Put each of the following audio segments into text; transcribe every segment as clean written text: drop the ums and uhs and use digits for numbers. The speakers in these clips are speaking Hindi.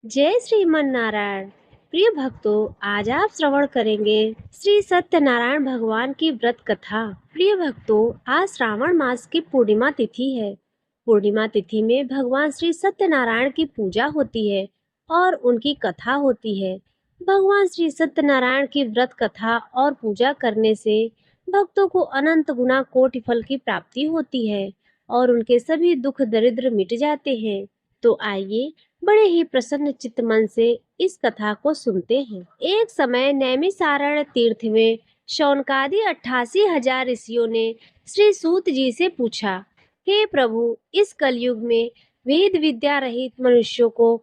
जय श्रीमन नारायण। प्रिय भक्तों, आज आप श्रवण करेंगे श्री सत्यनारायण भगवान की व्रत कथा। प्रिय भक्तों, आज श्रावण मास की पूर्णिमा तिथि है। पूर्णिमा तिथि में भगवान श्री सत्यनारायण की पूजा होती है और उनकी कथा होती है। भगवान श्री सत्यनारायण की व्रत कथा और पूजा करने से भक्तों को अनंत गुना कोटि फल की प्राप्ति होती है और उनके सभी दुख दरिद्र मिट जाते हैं। तो आइए बड़े ही प्रसन्न चित्त मन से इस कथा को सुनते हैं। एक समय नैमिषारण्य तीर्थ में शौनकादि 88,000 ऋषियों ने श्री सूत जी से पूछा, हे प्रभु, इस कलयुग में वेद विद्या रहित मनुष्यों को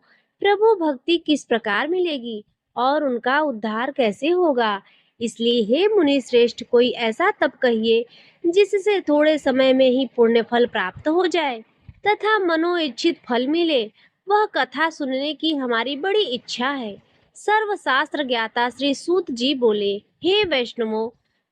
प्रभु भक्ति किस प्रकार मिलेगी और उनका उद्धार कैसे होगा। इसलिए हे मुनि श्रेष्ठ, कोई ऐसा तप कहिए जिससे थोड़े समय में ही पुण्य फल प्राप्त हो जाए तथा मनोइच्छित फल मिले। वह कथा सुनने की हमारी बड़ी इच्छा है। सर्वशास्त्र ज्ञाता श्री सूत जी बोले, हे वैष्णवों,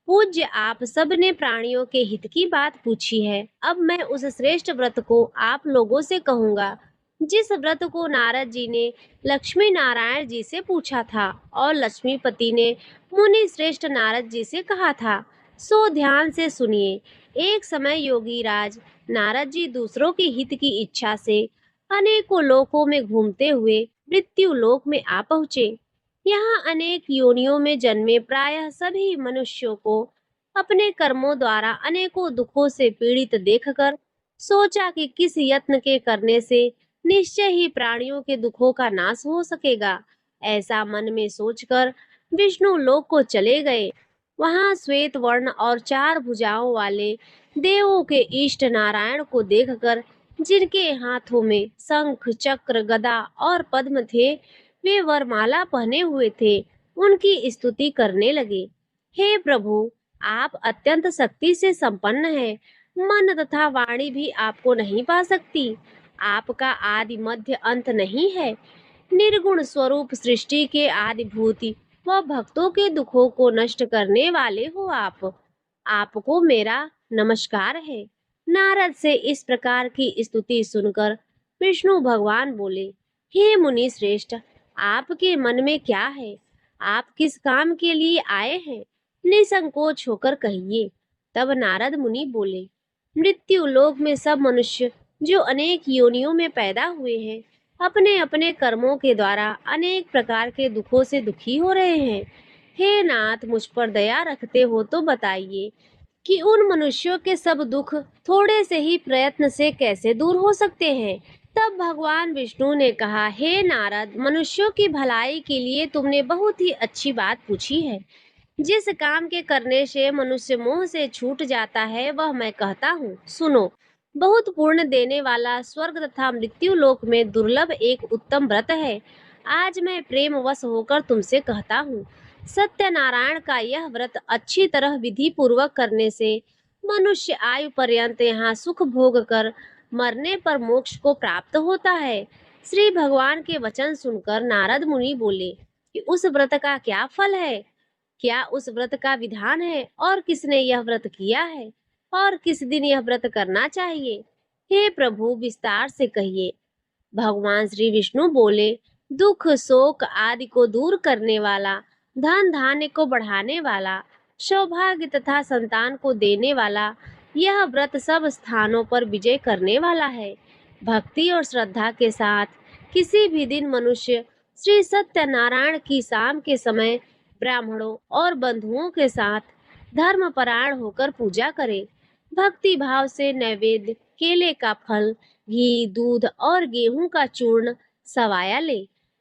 पूज्य आप सब ने प्राणियों के हित की बात पूछी है। अब मैं उस श्रेष्ठ व्रत को आप लोगों से कहूंगा जिस व्रत को नारद जी ने लक्ष्मी नारायण जी से पूछा था और लक्ष्मीपति ने मुनि श्रेष्ठ नारद जी से कहा था। सो ध्यान से सुनिए। एक समय योगी राज नारद जी दूसरों के हित की इच्छा से अनेकों लोकों में घूमते हुए मृत्यु लोक में आ पहुँचे। यहाँ अनेक योनियों में जन्मे प्रायः सभी मनुष्यों को अपने कर्मों द्वारा अनेकों दुखों से पीड़ित देखकर सोचा कि किस यत्न के करने से निश्चय ही प्राणियों के दुखों का नाश हो सकेगा। ऐसा मन में सोचकर विष्णु लोक को चले गए। वहां श्वेत वर्ण और 4 भुजाओं वाले देवों के इष्ट नारायण को देखकर, जिनके हाथों में शंख चक्र गदा और पद्म थे, वे वरमाला पहने हुए थे, उनकी स्तुति करने लगे। हे प्रभु, आप अत्यंत शक्ति से संपन्न हैं। मन तथा वाणी भी आपको नहीं पा सकती। आपका आदि मध्य अंत नहीं है। निर्गुण स्वरूप सृष्टि के आदिभूति व भक्तों के दुखों को नष्ट करने वाले हो आप। आपको मेरा नमस्कार है। नारद से इस प्रकार की स्तुति सुनकर विष्णु भगवान बोले, हे मुनि श्रेष्ठ, आपके मन में क्या है? आप किस काम के लिए आए हैं? निसंकोच होकर कहिए। तब नारद मुनि बोले, मृत्यु लोक में सब मनुष्य जो अनेक योनियों में पैदा हुए हैं, अपने अपने कर्मों के द्वारा अनेक प्रकार के दुखों से दुखी हो रहे हैं। हे नाथ, मुझ पर दया रखते हो तो बताइए कि उन मनुष्यों के सब दुख थोड़े से ही प्रयत्न से कैसे दूर हो सकते हैं। तब भगवान विष्णु ने कहा, हे नारद, मनुष्यों की भलाई के लिए तुमने बहुत ही अच्छी बात पूछी है। जिस काम के करने से मनुष्य मोह से छूट जाता है वह मैं कहता हूँ, सुनो। बहुत पुण्य देने वाला स्वर्ग तथा मृत्यु लोक में दुर्लभ एक उत्तम व्रत है। आज मैं प्रेम वश होकर तुमसे कहता हूँ। सत्यनारायण का यह व्रत अच्छी तरह विधि पूर्वक करने से मनुष्य आयु पर्यंत यहाँ सुख भोग कर मरने पर मोक्ष को प्राप्त होता है। श्री भगवान के वचन सुनकर नारद मुनि बोले कि उस व्रत का क्या फल है? क्या उस व्रत का विधान है और किसने यह व्रत किया है और किस दिन यह व्रत करना चाहिए? हे प्रभु, विस्तार से कहिए। भगवान श्री विष्णु बोले, दुख शोक आदि को दूर करने वाला, धन धान्य को बढ़ाने वाला, सौभाग्य तथा संतान को देने वाला, यह व्रत सब स्थानों पर विजय करने वाला है। भक्ति और श्रद्धा के साथ किसी भी दिन मनुष्य श्री सत्यनारायण की शाम के समय ब्राह्मणों और बंधुओं के साथ धर्मपरायण होकर पूजा करे। भक्ति भाव से नैवेद्य, केले का फल, घी, दूध और गेहूं का चूर्ण सवाया ले।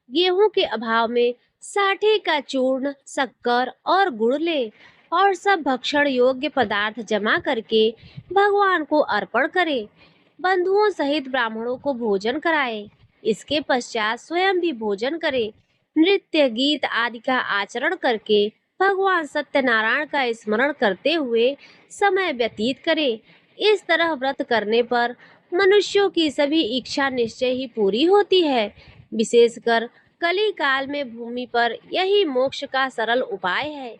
गेहूं के अभाव में साठी का चूर्ण, शक्कर और गुड़ ले और सब भक्षण योग्य पदार्थ जमा करके भगवान को अर्पण करे। बंधुओं सहित ब्राह्मणों को भोजन कराए। इसके पश्चात स्वयं भी भोजन करे। नृत्य गीत आदि का आचरण करके भगवान सत्यनारायण का स्मरण करते हुए समय व्यतीत करे। इस तरह व्रत करने पर मनुष्यों की सभी इच्छा निश्चय ही पूरी होती है। विशेषकर कली काल में भूमि पर यही मोक्ष का सरल उपाय है।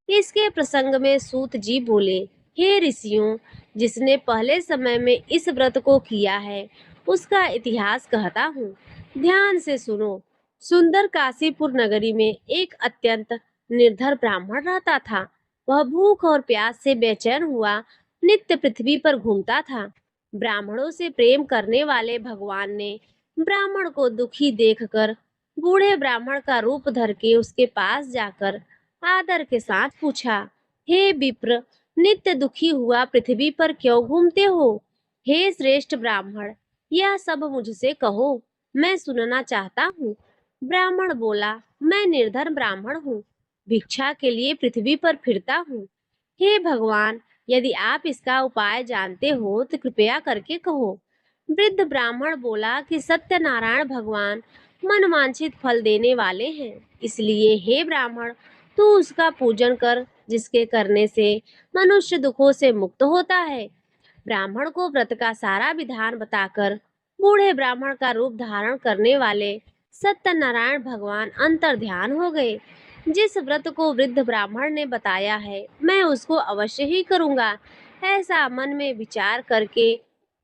इसके प्रसंग में सूत जी बोले, हे ऋषियों, जिसने पहले समय में इस व्रत को किया है उसका इतिहास कहता हूँ, ध्यान से सुनो। सुंदर काशीपुर नगरी में एक अत्यंत निर्धर ब्राह्मण रहता था। वह भूख और प्यास से बेचैन हुआ नित्य पृथ्वी पर घूमता था। ब्राह्मणों से प्रेम करने वाले भगवान ने ब्राह्मण को दुखी देखकर बूढ़े ब्राह्मण का रूप धर के उसके पास जाकर आदर के साथ पूछा, हे विप्र, नित्य दुखी हुआ पृथ्वी पर क्यों घूमते हो? हे श्रेष्ठ ब्राह्मण, यह सब मुझसे कहो, मैं सुनना चाहता हूँ। ब्राह्मण बोला, मैं निर्धन ब्राह्मण हूँ, भिक्षा के लिए पृथ्वी पर फिरता हूँ। हे भगवान, यदि आप इसका उपाय जानते हो तो कृपया करके कहो। वृद्ध ब्राह्मण बोला कि सत्यनारायण भगवान मनवांछित फल देने वाले हैं, इसलिए हे ब्राह्मण, तू उसका पूजन कर, जिसके करने से मनुष्य दुखों से मुक्त होता है। ब्राह्मण को व्रत का सारा विधान बताकर बूढ़े ब्राह्मण का रूप धारण करने वाले सत्यनारायण भगवान अंतर्ध्यान हो गए। जिस व्रत को वृद्ध ब्राह्मण ने बताया है, मैं उसको अवश्य ही करूंगा, ऐसा मन में विचार करके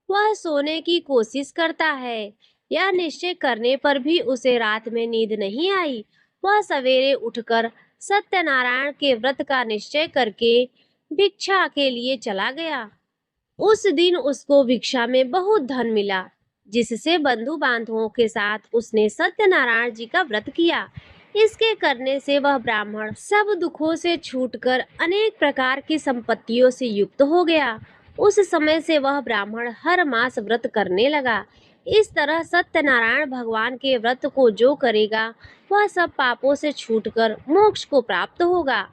वह सोने की कोशिश करता है। यह निश्चय करने पर भी उसे रात में नींद नहीं आई। वह सवेरे उठकर सत्यनारायण के व्रत का निश्चय करके भिक्षा के लिए चला गया। उस दिन उसको भिक्षा में बहुत धन मिला, जिससे बंधु बांधवों के साथ उसने सत्यनारायण जी का व्रत किया। इसके करने से वह ब्राह्मण सब दुखों से छूटकर अनेक प्रकार की संपत्तियों से युक्त हो गया। उस समय से वह ब्राह्मण हर मास व्रत करने लगा। इस तरह सत्यनारायण भगवान के व्रत को जो करेगा, वह सब पापों से छूटकर मोक्ष को प्राप्त होगा।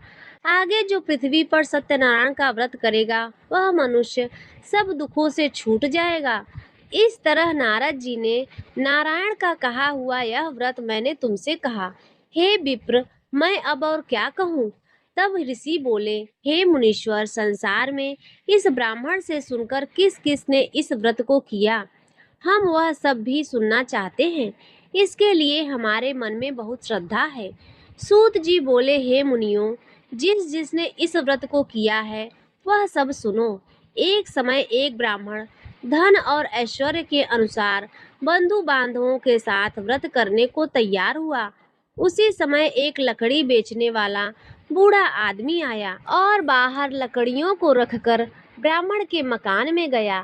आगे जो पृथ्वी पर सत्यनारायण का व्रत करेगा, वह मनुष्य सब दुखों से छूट जाएगा। इस तरह नारद जी ने नारायण का कहा हुआ यह व्रत मैंने तुमसे कहा। हे विप्र, मैं अब और क्या कहूँ? तब ऋषि बोले, हे मुनीश्वर, संसार में इस ब्राह्मण से सुनकर किस किस ने इस व्रत को किया, हम वह सब भी सुनना चाहते हैं। इसके लिए हमारे मन में बहुत श्रद्धा है। सूत जी बोले, हे मुनियों, जिस जिसने इस व्रत को किया है, वह सब सुनो। एक समय एक ब्राह्मण धन और ऐश्वर्य के अनुसार बंधु बांधवों के साथ व्रत करने को तैयार हुआ। उसी समय एक लकड़ी बेचने वाला बूढ़ा आदमी आया और बाहर लकड़ियों को रखकर ब्राह्मण के मकान में गया।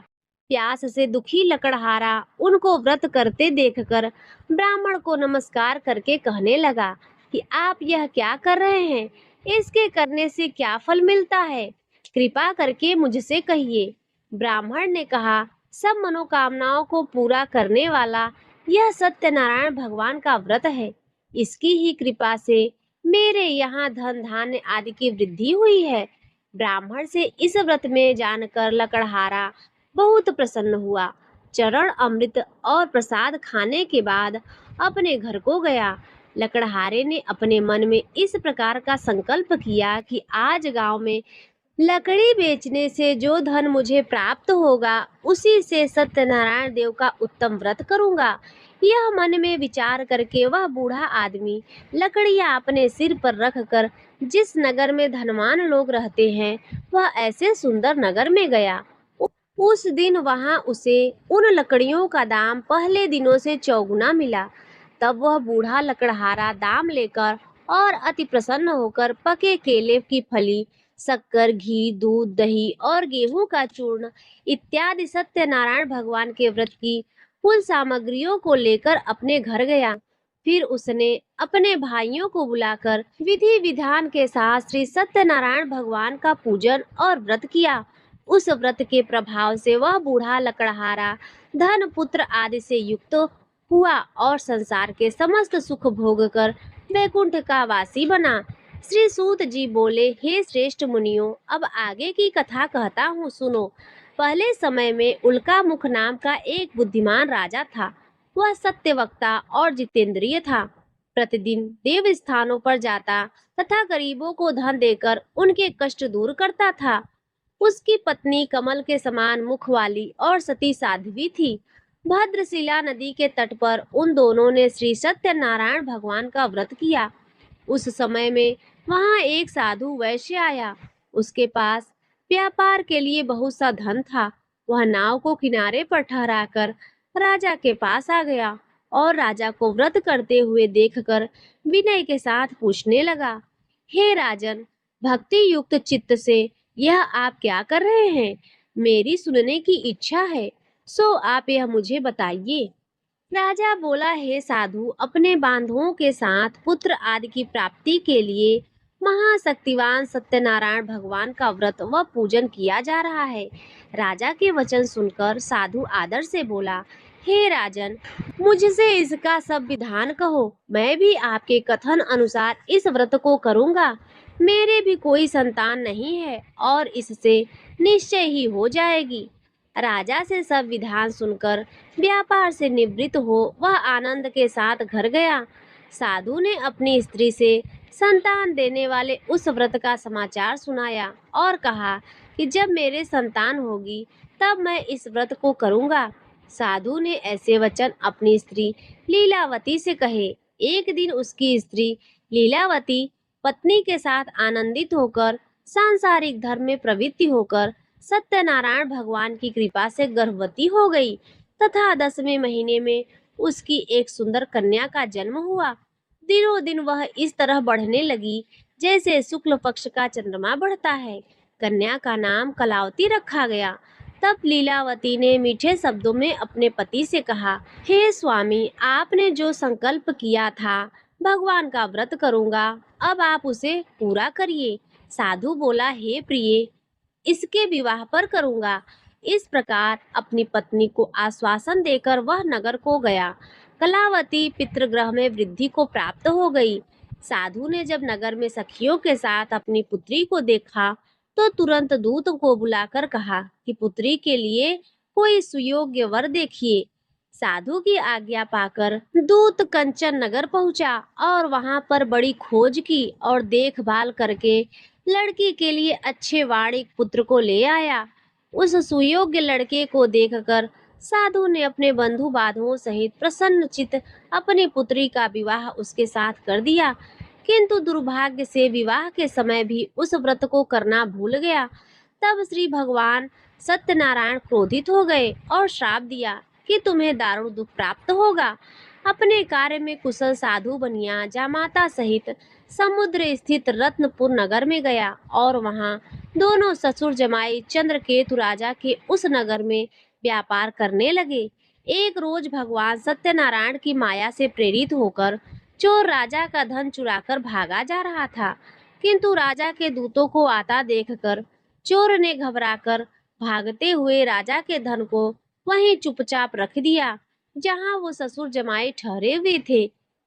प्यास से दुखी लकड़हारा उनको व्रत करते देखकर ब्राह्मण को नमस्कार करके कहने लगा कि आप यह क्या कर रहे हैं? इसके करने से क्या फल मिलता है? कृपा करके मुझसे कहिए। ब्राह्मण ने कहा, सब मनोकामनाओं को पूरा करने वाला यह सत्यनारायण भगवान का व्रत है। इसकी ही कृपा से मेरे यहाँ धन धान्य आदि की वृद्धि हुई है। ब्राह्मण से इस व्रत में जानकर लकड़हारा बहुत प्रसन्न हुआ। चरण अमृत और प्रसाद खाने के बाद अपने घर को गया। लकड़हारे ने अपने मन में इस प्रकार का संकल्प किया कि आज गांव में लकड़ी बेचने से जो धन मुझे प्राप्त होगा, उसी से सत्यनारायण देव का उत्तम व्रत करूंगा। यह मन में विचार करके वह बूढ़ा आदमी लकड़ियां अपने सिर पर रखकर जिस नगर में धनवान लोग रहते हैं, वह ऐसे सुंदर नगर में गया। उस दिन वहां उसे उन लकड़ियों का दाम पहले दिनों से चौगुना मिला। तब वह बूढ़ा लकड़हारा दाम लेकर और अति प्रसन्न होकर पके केले की फली, शक्कर, घी, दूध, दही और गेहूं का चूर्ण इत्यादि सत्यनारायण भगवान के व्रत की कुल सामग्रियों को लेकर अपने घर गया। फिर उसने अपने भाइयों को बुलाकर विधि विधान के साथ श्री सत्यनारायण भगवान का पूजन और व्रत किया। उस व्रत के प्रभाव से वह बूढ़ा लकड़हारा धन पुत्र आदि से युक्त हुआ और संसार के समस्त सुख भोग कर वैकुंठ का वासी बना। श्री सूत जी बोले, हे श्रेष्ठ मुनियों, अब आगे की कथा कहता हूँ, सुनो। पहले समय में उल्का मुख नाम का एक बुद्धिमान राजा था। वह सत्यवक्ता और जितेंद्रिय था। प्रतिदिन देव स्थानों पर जाता तथा गरीबों को धन देकर उनके कष्ट दूर करता था। उसकी पत्नी कमल के समान मुख वाली और सती साध्वी थी। भद्रशिला नदी के तट पर उन दोनों ने श्री सत्यनारायण भगवान का व्रत किया। उस समय में वहां एक साधु वैश्य आया। उसके पास व्यापार के लिए बहुत सा धन था। वह नाव को किनारे पर ठहराकर राजा के पास आ गया और राजा को व्रत करते हुए देखकर विनय के साथ पूछने लगा, हे राजन, भक्ति युक्त चित्त से यह आप क्या कर रहे हैं? मेरी सुनने की इच्छा है, सो आप यह मुझे बताइए। राजा बोला, हे साधु, अपने बांधुओं के साथ पुत्र आदि की प्राप्ति के लिए महाशक्तिवान सत्यनारायण भगवान का व्रत व पूजन किया जा रहा है। राजा के वचन सुनकर साधु आदर से बोला, हे राजन, मुझसे इसका सब विधान कहो, मैं भी आपके कथन अनुसार इस व्रत को करूंगा। मेरे भी कोई संतान नहीं है और इससे निश्चय ही हो जाएगी। राजा से सब विधान सुनकर व्यापार से निवृत्त हो वह आनंद के साथ घर गया। साधु ने अपनी स्त्री से संतान देने वाले उस व्रत का समाचार सुनाया और कहा कि जब मेरे संतान होगी तब मैं इस व्रत को करूंगा। साधु ने ऐसे वचन अपनी स्त्री लीलावती से कहे। एक दिन उसकी स्त्री लीलावती पत्नी के साथ आनंदित होकर सांसारिक धर्म में प्रवृत्ति होकर सत्यनारायण भगवान की कृपा से गर्भवती हो गई तथा 10वें महीने में उसकी एक सुंदर कन्या का जन्म हुआ। दिनों दिन वह इस तरह बढ़ने लगी जैसे शुक्ल पक्ष का चंद्रमा बढ़ता है। कन्या का नाम कलावती रखा गया। तब लीलावती ने मीठे शब्दों में अपने पति से कहा, हे स्वामी, आपने जो संकल्प किया था भगवान का व्रत करूंगा, अब आप उसे पूरा करिए। साधु बोला, हे प्रिय, इसके विवाह पर करूंगा। इस प्रकार अपनी पत्नी को आश्वासन देकर वह नगर को गया। कलावती पितृगृह में वृद्धि को प्राप्त हो गई। साधु ने जब नगर में सखियों के साथ अपनी पुत्री को देखा तो तुरंत दूत को बुलाकर कहा कि पुत्री के लिए कोई सुयोग्य वर देखिए। साधु की आज्ञा पाकर दूत कंचन नगर पहुंचा और वहां पर बड़ी खोज की और देखभाल करके लड़की के लिए अच्छे वाणिक पुत्र को ले आया। उस सुयोग्य लड़के को देखकर साधु ने अपने बंधु बांधवों सहित प्रसन्नचित्त अपनी पुत्री का विवाह उसके साथ कर दिया। किंतु दुर्भाग्य से विवाह के समय भी उस व्रत को करना भूल गया। तब श्री भगवान सत्यनारायण क्रोधित हो गए और श्राप दिया कि तुम्हें दारुण दुख प्राप्त होगा। अपने कार्य में कुशल साधु बनिया जामाता सहित समुद्र स्थित रत्नपुर नगर में गया और वहां दोनों ससुर जमाई चंद्रकेतु राजा के उस नगर में व्यापार करने लगे। एक रोज भगवान सत्यनारायण की माया से प्रेरित होकर चोर राजा का धन चुराकर भागा जा रहा था, किंतु राजा के दूतों को आता देखकर चोर ने घबराकर भागते हुए राजा के धन को वहीं चुपचाप रख दिया जहां वो ससुर जमाई ठहरे हुए थे।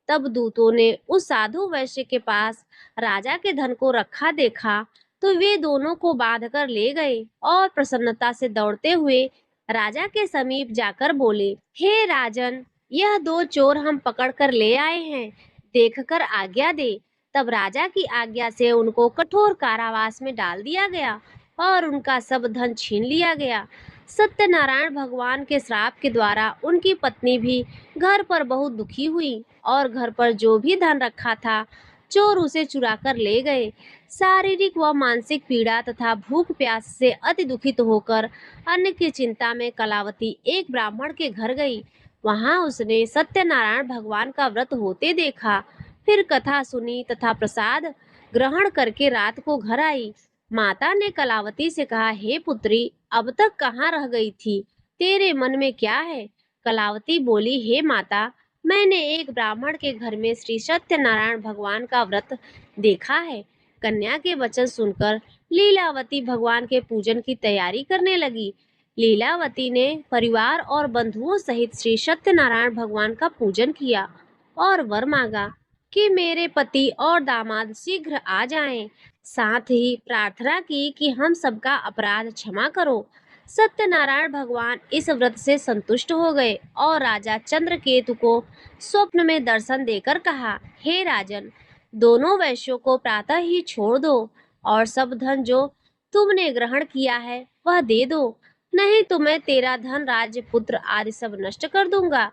तब दूतों ने उस साधु वैश्य के पास राजा के धन को रखा देखा तो वे दोनों को बांधकर ले गए और प्रसन्नता से दौड़ते हुए राजा के समीप जाकर बोले, हे राजन, यह दो चोर हम पकड़कर ले आए हैं, देखकर आज्ञा दे। तब राजा की आज्ञा से उनको कठोर कारावास में डाल दिया गया और उनका सब धन छीन लिया गया। सत्यनारायण भगवान के श्राप के द्वारा उनकी पत्नी भी घर पर बहुत दुखी हुई और घर पर जो भी धन रखा था चोर उसे चुराकर ले गए। शारीरिक व मानसिक पीड़ा तथा भूख प्यास से अति दुखित होकर अन्न की चिंता में कलावती एक ब्राह्मण के घर गई। वहां उसने सत्यनारायण भगवान का व्रत होते देखा। फिर कथा सुनी तथा प्रसाद ग्रहण करके रात को घर आई। माता ने कलावती से कहा, हे पुत्री, अब तक कहाँ रह गई थी? तेरे मन में क्या है? कलावती बोली, हे माता, मैंने एक ब्राह्मण के घर में श्री सत्यनारायण भगवान का व्रत देखा है। कन्या के वचन सुनकर लीलावती भगवान के पूजन की तैयारी करने लगी। लीलावती ने परिवार और बंधुओं सहित श्री सत्यनारायण भगवान का पूजन किया और वर मांगा कि मेरे पति और दामाद शीघ्र आ जाएं। साथ ही प्रार्थना की कि हम सबका अपराध क्षमा करो। सत्यनारायण भगवान इस व्रत से संतुष्ट हो गए और राजा चंद्रकेतु को स्वप्न में दर्शन देकर कहा, हे राजन, दोनों वैश्यों को प्रातः ही छोड़ दो और सब धन जो तुमने ग्रहण किया है वह दे दो, नहीं तो मैं तेरा धन, राज्य, पुत्र आदि सब नष्ट कर दूंगा।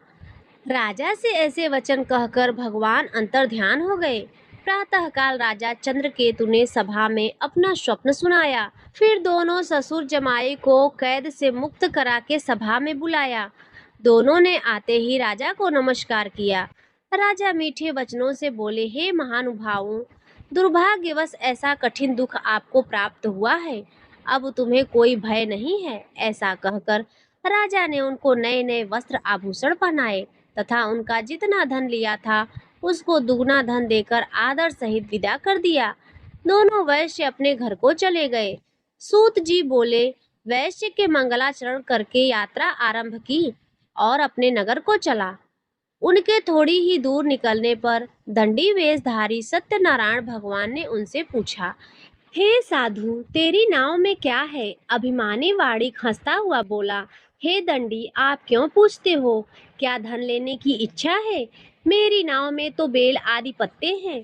राजा से ऐसे वचन कहकर भगवान अंतर ध्यान हो गए। प्रातःकाल राजा चंद्रकेतु ने सभा में अपना स्वप्न सुनाया। फिर दोनों ससुर जमाई को कैद से मुक्त करा के सभा में बुलाया। दोनों ने आते ही राजा को नमस्कार किया। राजा मीठे वचनों से बोले, हे महानुभावों, दुर्भाग्यवश ऐसा कठिन दुख आपको प्राप्त हुआ है। अब तुम्हें कोई भय नहीं है। ऐसा कहकर राजा ने उनको नए नए वस्त्र आभूषण पहनाए तथा उनका जितना धन लिया था उसको दुगना धन देकर आदर सहित विदा कर दिया। दोनों वैश्य अपने घर को चले गए। सूत जी बोले, वैश्य के मंगलाचरण करके यात्रा आरंभ की और अपने नगर को चला। उनके थोड़ी ही दूर निकलने पर दंडी वेशधारी सत्यनारायण भगवान ने उनसे पूछा, हे साधु, तेरी नाव में क्या है? अभिमानी वाणिक हंसता हुआ बोला, हे दंडी, आप क्यों पूछते हो? क्या धन लेने की इच्छा है? मेरी नाव में तो बेल आदि पत्ते हैं।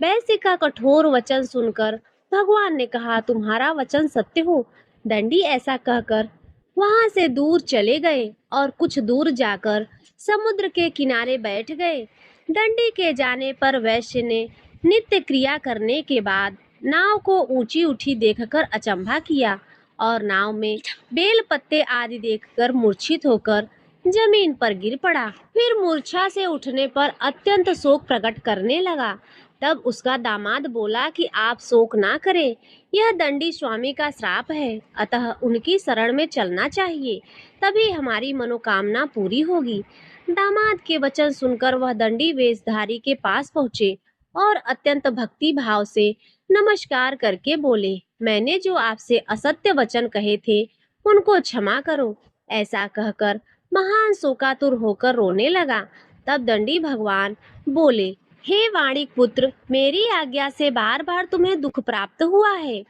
वैश्य का कठोर वचन सुनकर भगवान ने कहा, तुम्हारा वचन सत्य हो। दंडी ऐसा कहकर वहां से दूर चले गए और कुछ दूर जाकर समुद्र के किनारे बैठ गए। दंडी के जाने पर वैश्य ने नित्य क्रिया करने के बाद नाव को ऊंची उठी देखकर अचंभा किया और नाव में बेल पत्ते आदि देखकर मूर्छित होकर जमीन पर गिर पड़ा। फिर मूर्छा से उठने पर अत्यंत शोक प्रकट करने लगा। तब उसका दामाद बोला कि आप शोक ना करें, यह दंडी स्वामी का श्राप है, अतः उनकी शरण में चलना चाहिए, तभी हमारी मनोकामना पूरी होगी। दामाद के वचन सुनकर वह दंडी वेशधारी के पास पहुँचे और अत्यंत भक्ति भाव से नमस्कार करके बोले, मैंने जो आपसे असत्य वचन कहे थे उनको क्षमा करो। ऐसा कहकर महान शोकातुर होकर रोने लगा। तब दंडी भगवान बोले, हे वाणिक पुत्र, मेरी आज्ञा से बार बार तुम्हें दुख प्राप्त हुआ है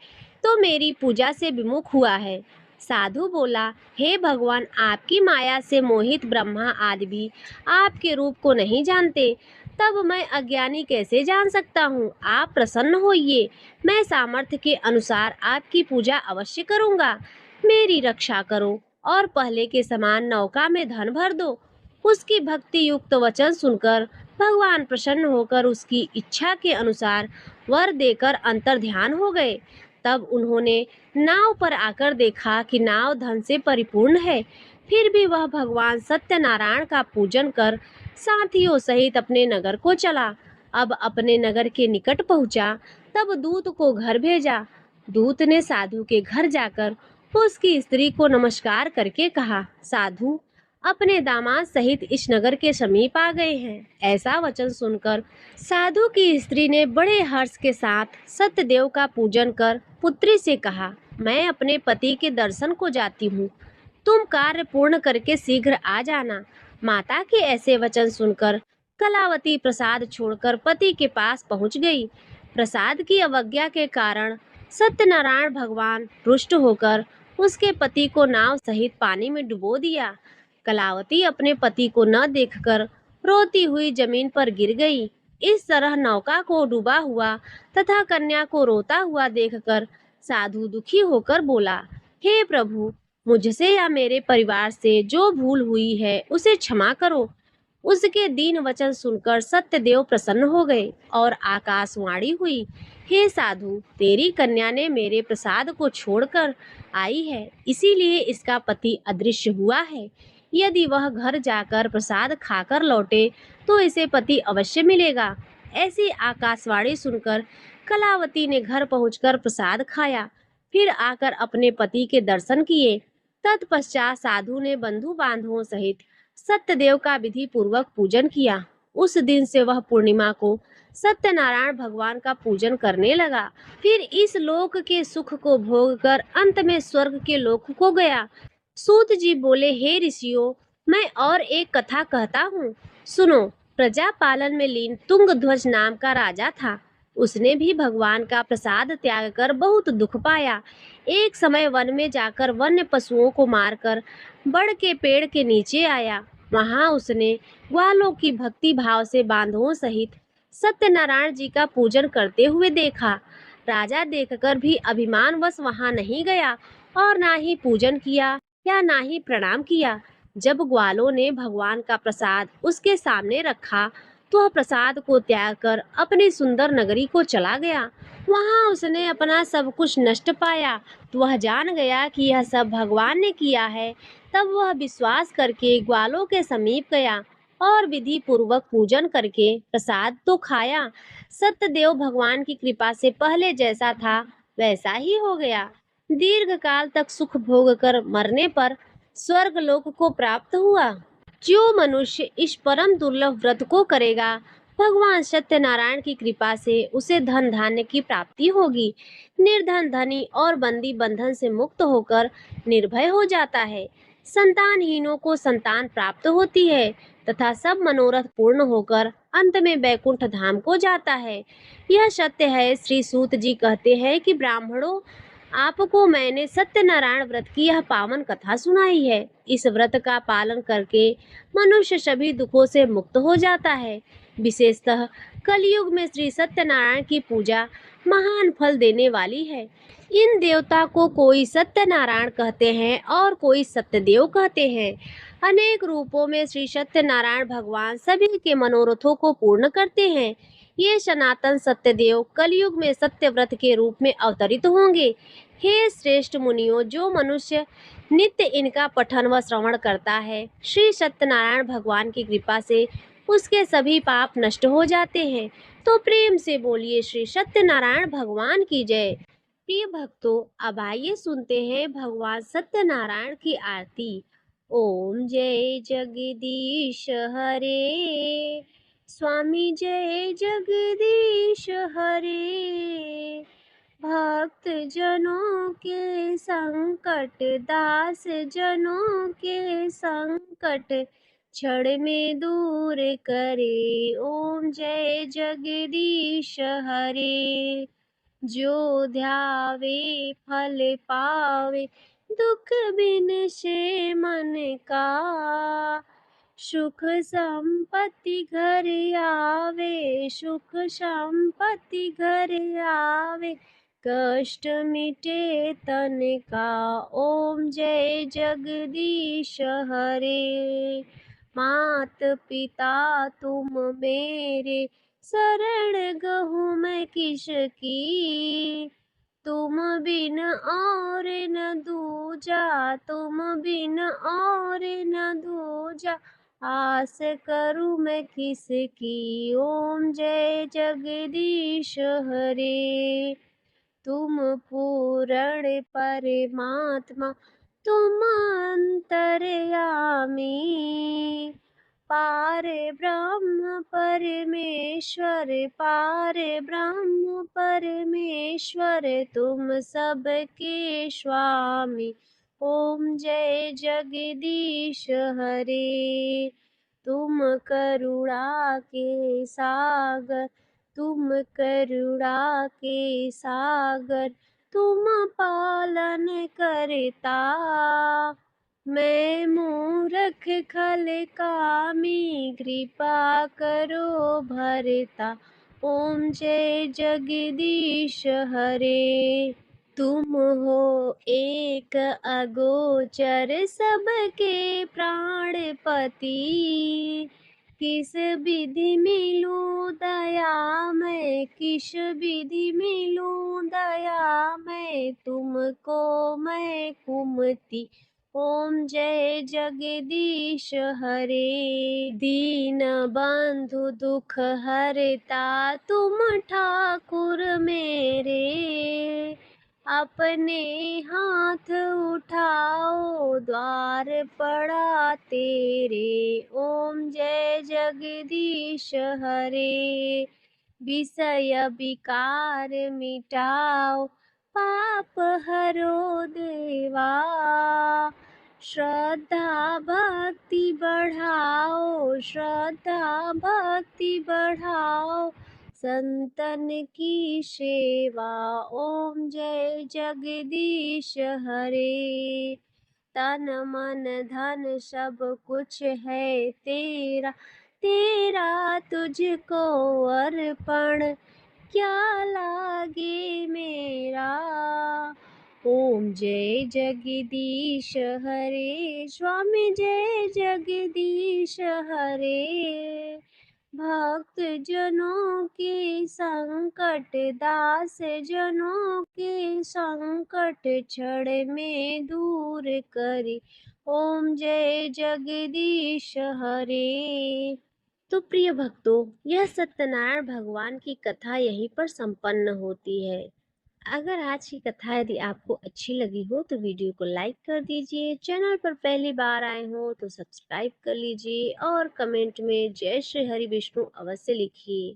तो मेरी पूजा से विमुख हुआ है। साधु बोला, हे भगवान, आपकी माया से मोहित ब्रह्मा आदि भी आपके रूप को नहीं जानते, तब मैं अज्ञानी कैसे जान सकता हूँ? आप प्रसन्न होइए, मैं सामर्थ्य के अनुसार आपकी पूजा अवश्य करूँगा। मेरी रक्षा करो और पहले के समान नौका में धन भर दो। उसकी भक्ति युक्त वचन सुनकर भगवान प्रसन्न होकर उसकी इच्छा के अनुसार वर देकर अंतर्ध्यान हो गए। तब उन्होंने नाव पर आकर देखा कि नाव धन से परिपूर्ण है। फिर भी वह भगवान सत्यनारायण का पूजन कर साथियों सहित अपने नगर को चला। अब अपने नगर के निकट पहुंचा, तब दूत को घर भेजा। दूत ने साधु के घर जाकर उसकी स्त्री को नमस्कार करके कहा, साधु अपने दामाद सहित इस नगर के समीप आ गए हैं। ऐसा वचन सुनकर साधु की स्त्री ने बड़े हर्ष के साथ सत्यदेव का पूजन कर पुत्री से कहा, मैं अपने पति के दर्शन को जाती हूँ, तुम कार्य पूर्ण करके शीघ्र आ जाना। माता के ऐसे वचन सुनकर कलावती प्रसाद छोड़कर पति के पास पहुंच गई। प्रसाद की अवज्ञा के कारण सत्यनारायण भगवान रुष्ट होकर उसके पति को नाव सहित पानी में डुबो दिया। कलावती अपने पति को न देखकर रोती हुई जमीन पर गिर गई। इस तरह नौका को डूबा हुआ तथा कन्या को रोता हुआ देखकर साधु दुखी होकर बोला, हे प्रभु, मुझसे या मेरे परिवार से जो भूल हुई है उसे क्षमा करो। उसके दीन वचन सुनकर सत्यदेव प्रसन्न हो गए और आकाशवाणी हुई, हे साधु, तेरी कन्या ने मेरे प्रसाद को छोड़कर आई है, इसीलिए इसका पति अदृश्य हुआ है। यदि वह घर जाकर प्रसाद खाकर लौटे तो इसे पति अवश्य मिलेगा। ऐसी आकाशवाणी सुनकर कलावती ने घर पहुंचकर प्रसाद खाया, फिर आकर अपने पति के दर्शन किए। तत्पश्चात साधु ने बंधु बांधवों सहित सत्यदेव का विधि पूर्वक पूजन किया। उस दिन से वह पूर्णिमा को सत्यनारायण भगवान का पूजन करने लगा। फिर इस लोक के सुख को भोग कर अंत में स्वर्ग के लोक को गया। सूत जी बोले, हे ऋषियों, मैं और एक कथा कहता हूँ, सुनो। प्रजा पालन में लीन तुंगध्वज नाम का राजा था। उसने भी भगवान का प्रसाद त्याग कर बहुत दुख पाया। एक समय वन में जाकर वन्य पशुओं को मारकर बड़ के पेड़ के नीचे आया। वहां उसने ग्वालों की भक्ति भाव से बांधवों सहित सत्यनारायण जी का पूजन करते हुए देखा। राजा देखकर भी अभिमानवश वहां नहीं गया और ना ही पूजन किया या ना ही प्रणाम किया। जब ग्वालों ने भगवान का प्रसाद उसके सामने रखा तो वह प्रसाद को त्याग कर अपनी सुंदर नगरी को चला गया। वहां उसने अपना सब कुछ नष्ट पाया, तो वह जान गया कि यह सब भगवान ने किया है। तब वह विश्वास करके ग्वालों के समीप गया और विधि पूर्वक पूजन करके प्रसाद तो खाया। सत्यदेव भगवान की कृपा से पहले जैसा था वैसा ही हो गया। दीर्घ काल तक सुख भोग कर मरने पर स्वर्ग लोक को प्राप्त हुआ। जो मनुष्य इस परम दुर्लभ व्रत को करेगा, भगवान सत्यनारायण की कृपा से उसे धन धान्य की प्राप्ति होगी। निर्धन धनी और बंदी बंधन से मुक्त होकर निर्भय हो जाता है। संतानहीनों को संतान प्राप्त होती है तथा सब मनोरथ पूर्ण होकर अंत में वैकुंठ धाम को जाता है। यह सत्य है। श्री सूत जी कहते हैं कि ब्राह्मणों, आपको मैंने सत्यनारायण व्रत की यह पावन कथा सुनाई है। इस व्रत का पालन करके मनुष्य सभी दुखों से मुक्त हो जाता है। विशेषतः कलयुग में श्री सत्यनारायण की पूजा महान फल देने वाली है। इन देवता को कोई सत्यनारायण कहते हैं और कोई सत्यदेव कहते हैं। अनेक रूपों में श्री सत्यनारायण भगवान सभी के मनोरथों को पूर्ण करते हैं। ये सनातन सत्यदेव कलयुग में सत्यव्रत के रूप में अवतरित होंगे। हे श्रेष्ठ मुनियों, जो मनुष्य नित्य इनका पठन व श्रवण करता है, श्री सत्यनारायण भगवान की कृपा से उसके सभी पाप नष्ट हो जाते हैं। तो प्रेम से बोलिए श्री सत्यनारायण भगवान की जय। प्रिय भक्तों, अब आइए सुनते हैं भगवान सत्यनारायण की आरती। ओम जय जगदीश हरे, स्वामी जय जगदीश हरे। भक्त जनों के संकट, दास जनों के संकट क्षण में दूर करे। ओम जय जगदीश हरे। जो ध्यावे फल पावे, दुख बिन से मन का। सुख संपत्ति घर आवे, सुख संपत्ति घर आवे, कष्ट मिटे तन का। ओम जय जगदीश हरे। मात पिता तुम मेरे, शरण गहूँ मैं किसकी। तुम बिन और न दूजा, तुम बिन और न दूजा, आस करूँ मैं किसकी। ओम जय जगदीश हरे। तुम पूर्ण परमात्मा, तुम अंतर्यामी, पार ब्रह्म परमेश्वर, पार ब्रह्म परमेश्वर, तुम सबके स्वामी। ओम जय जगदीश हरे। तुम करुणा के सागर, तुम करुणा के सागर, तुम पालन करता। मैं मूर्ख खल कामी, कृपा करो भरता। ओम जय जगदीश हरे। तुम हो एक अगोचर, सबके प्राणपति। किस विधि मिलूं दया मैं, किस विधि मिलूं दया मैं, तुमको मैं कुमति। ओम जय जगदीश हरे। दीन बंधु दुख हरता, तुम ठाकुर मेरे। अपने हाथ उठाओ, द्वार पड़ा तेरे। ओम जय जगदीश हरे। विषय विकार मिटाओ, पाप हरो देवा। श्रद्धा भक्ति बढ़ाओ, श्रद्धा भक्ति बढ़ाओ, संतन की सेवा। ओम जय जगदीश हरे। तन मन धन सब कुछ है तेरा, तेरा तुझको अर्पण, क्या लागे मेरा। ओम जय जगदीश हरे, स्वामी जय जगदीश हरे। भक्त जनों के संकट, दास जनों के संकट क्षण में दूर करी। ओम जय जगदीश हरे। तो प्रिय भक्तों, यह सत्यनारायण भगवान की कथा यहीं पर संपन्न होती है। अगर आज की कथा यदि आपको अच्छी लगी हो तो वीडियो को लाइक कर दीजिए, चैनल पर पहली बार आए हो तो सब्सक्राइब कर लीजिए और कमेंट में जय श्री हरि विष्णु अवश्य लिखिए।